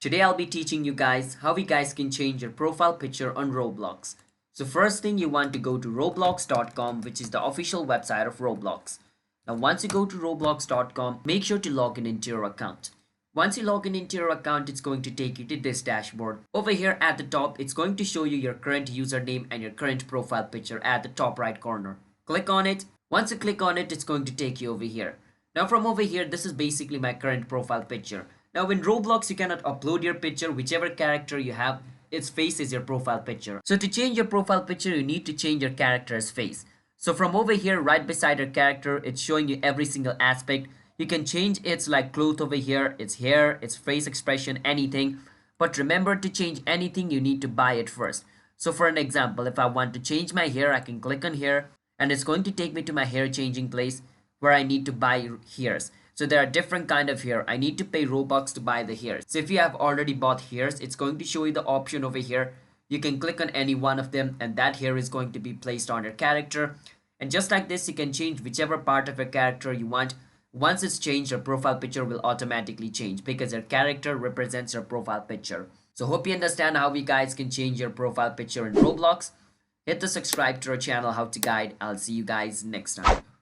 Today I'll be teaching you guys how you guys can change your profile picture on Roblox. So first thing, you want to go to roblox.com, which is the official website of Roblox. Now once you go to roblox.com, make sure to log in into your account. Once you log in into your account, it's going to take you to this dashboard. Over here at the top, it's going to show you your current username and your current profile picture at the top right corner. Click on it. Once you click on it, it's going to take you over here. Now from over here, this is basically my current profile picture. Now in Roblox, you cannot upload your picture, whichever character you have, its face is your profile picture. So to change your profile picture, you need to change your character's face. So from over here, right beside your character, it's showing you every single aspect. You can change its like clothes over here, its hair, its face expression, anything. But remember, to change anything, you need to buy it first. So for an example, if I want to change my hair, I can click on here and it's going to take me to my hair changing place where I need to buy hairs. So there are different kind of hair. I need to pay Robux to buy the hairs. So if you have already bought hairs, it's going to show you the option over here. You can click on any one of them and that hair is going to be placed on your character. And just like this, you can change whichever part of your character you want. Once it's changed, your profile picture will automatically change because your character represents your profile picture. So hope you understand how you guys can change your profile picture in Roblox. Hit the subscribe to our channel, How to Guide. I'll see you guys next time.